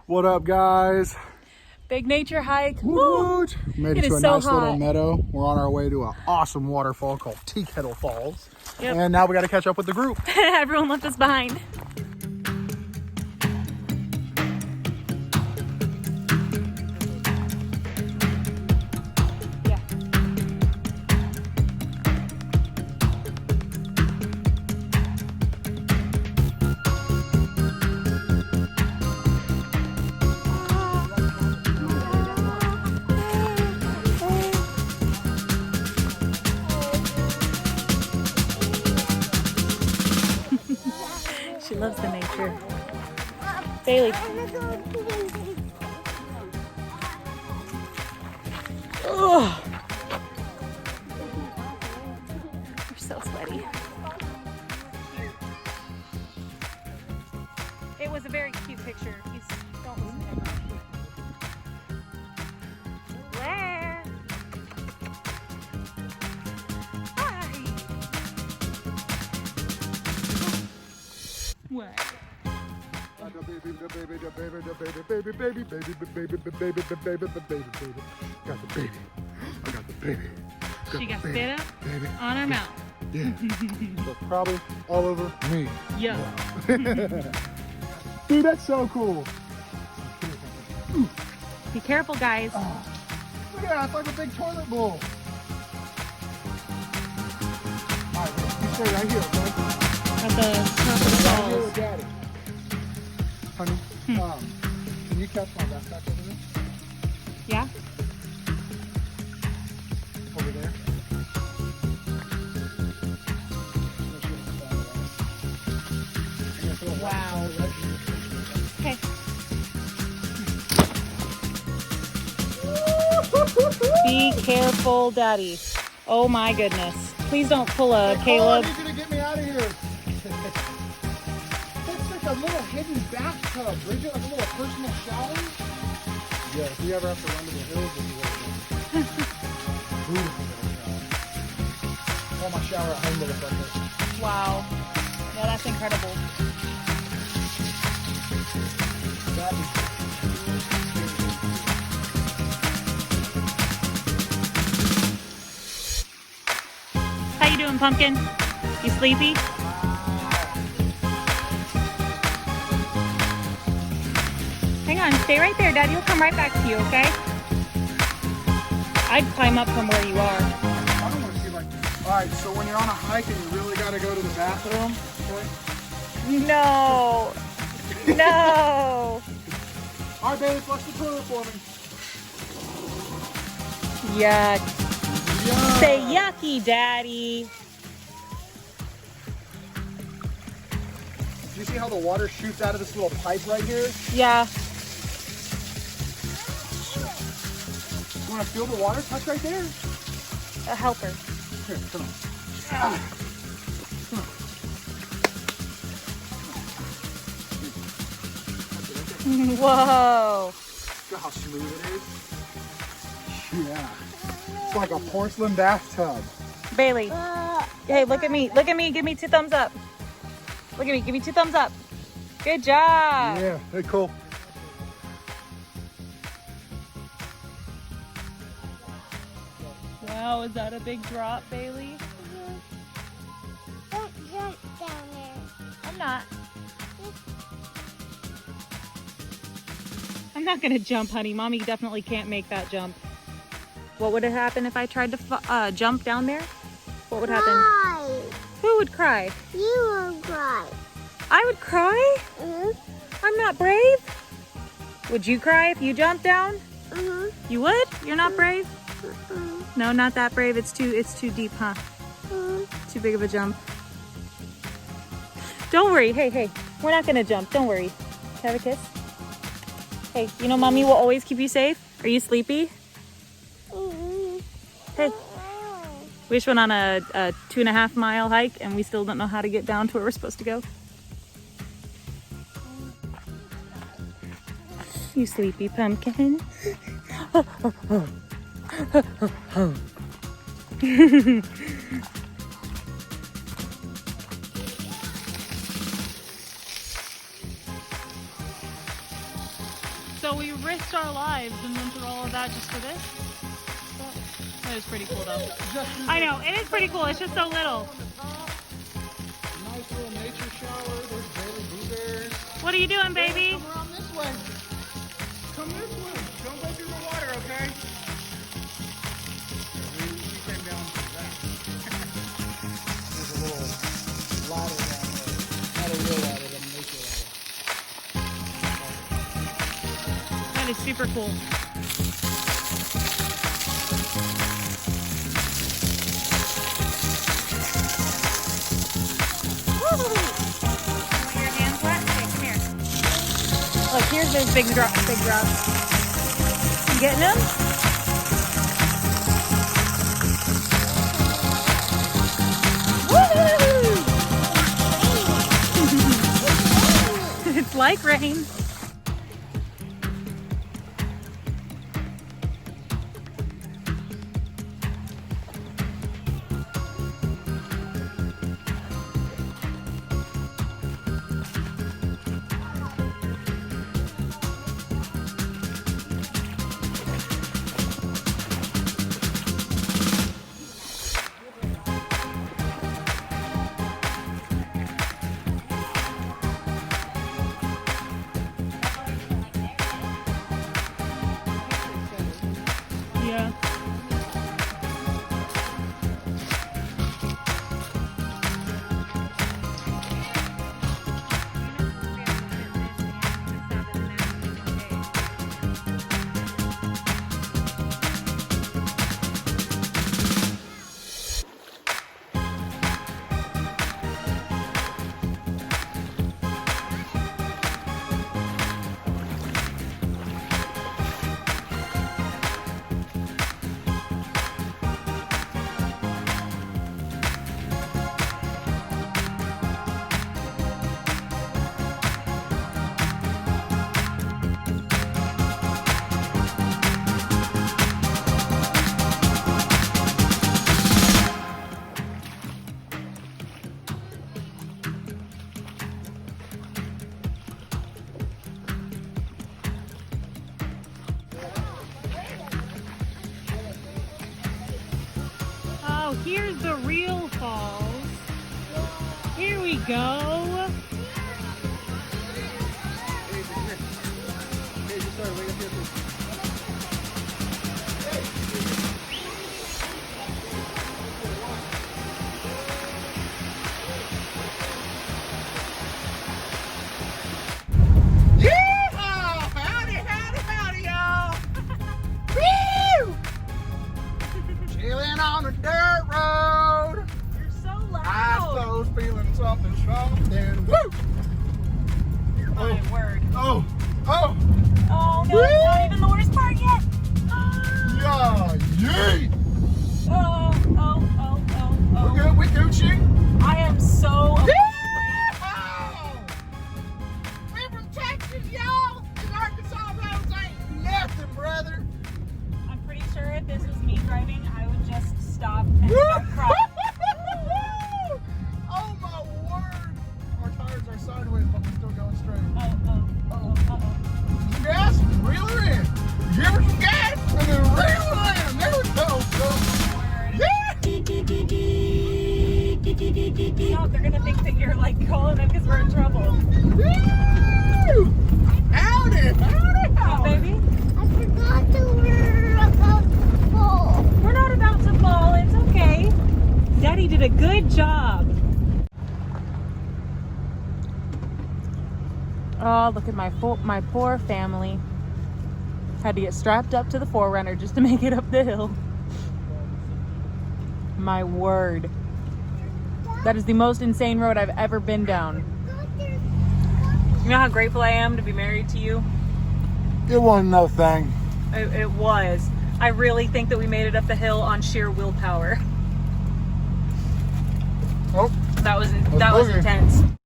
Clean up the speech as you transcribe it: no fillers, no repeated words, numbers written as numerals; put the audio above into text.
What up, guys? Big nature hike. Woot! Made it to a so nice little hot. meadow. We're on our way to an awesome waterfall called Tea Kettle Falls. Yep. And now we got to catch up with the group. Everyone left us behind. Yeah. She loves the nature. Bailey. Oh, you're so sweaty. It was a very cute picture. You don't listen to it. Where? Hi. What? She got spit up on her mouth. Yeah. So probably all over me. Yeah. Dude, that's so cool. Be careful, guys. Look at that, it's like a big toilet bowl. Alright, you stay right here, okay? At the top of the Right here falls. with Daddy. Honey, can you catch my backpack over there? Yeah? Over there? Wow. Okay. Be careful, Daddy. Oh my goodness. Please don't pull a Caleb. I need you to get me out of here. That's like a little hidden bathtub, Bridget, like a little personal shower. Yeah, if you ever have to run to the hills, this is what it is. Beautiful little shower. All my shower at home looks like this. Wow. No, that's incredible. That is How you doing, Pumpkin? You sleepy? Hang on, stay right there. Daddy will come right back to you, okay? I'd climb up from where you are. I don't want to see like this. Alright, so when you're on a hike and you really got to go to the bathroom, okay? No. No. Alright, Bailey, flush the toilet for me. Yuck. Yeah. Say yucky, Daddy. Do you see how the water shoots out of this little pipe right here? Yeah. You want to feel the water touch right there? A helper. Here, come on. Come on. Whoa. Look how smooth it is. Yeah. It's like a porcelain bathtub. Bailey. Hey, look at me. Look at me. Give me 2 thumbs up. Look at me. Give me 2 thumbs up. Good job. Yeah, hey, cool. Wow, is that a big drop, Bailey? Don't jump down there. I'm not. I'm not gonna jump, honey. Mommy definitely can't make that jump. What would happen if I tried to jump down there? What would happen? Cry. Who would cry? You will cry. I would cry? I'm not brave. Would you cry if you jumped down? You would? You're not brave? No, not that brave. It's too deep, huh? Too big of a jump. Don't worry. Hey. We're not gonna jump. Don't worry. Have a kiss. Hey, you know Mommy will always keep you safe. Are you sleepy? Hey. We just went on a 2.5 mile hike and we still don't know how to get down to where we're supposed to go. You sleepy pumpkin. So we risked our lives and went through all of that just for this? That is pretty cool though. I know, it is pretty cool. It's just so little. Nice little nature shower. There's baby blueberries. What are you doing, baby? Come around this way. Come this way. Don't go through the water, okay? She came down to that. There's a little ladder down there. Not a real ladder, but a nature ladder. That is super cool. Your hands wet? Okay, come here. Look, here's those big drops. You getting them? Woo! It's like rain. Yeah. Oh, here's the real falls. Here we go. Chilling on a dirt road. You're so loud. I suppose feeling something woo! My word. Oh! Oh no, it's not even the worst part yet. Yeah! Yay! Oh. We're good. We Gucci. I am so. We're from Texas, y'all. And Arkansas roads ain't nothing, brother. I'm pretty sure if this was me driving, I would just stop and start crying. Oh my word! Our tires are sideways, but we're still going straight. Uh-oh. Some gas, reel her in. Give her some gas, and then reel her in. There we go. No, they're gonna think that you're like calling them because we're in trouble. Woo! Howdy! Oh, baby. I forgot to we're about to fall. We're not about to fall. It's okay. Daddy did a good job. Oh, look at my poor family. Had to get strapped up to the 4Runner just to make it up the hill. My word. That is the most insane road I've ever been down. You know how grateful I am to be married to you? It wasn't no thing. It was. I really think that we made it up the hill on sheer willpower. Oh. That was Boogie. intense.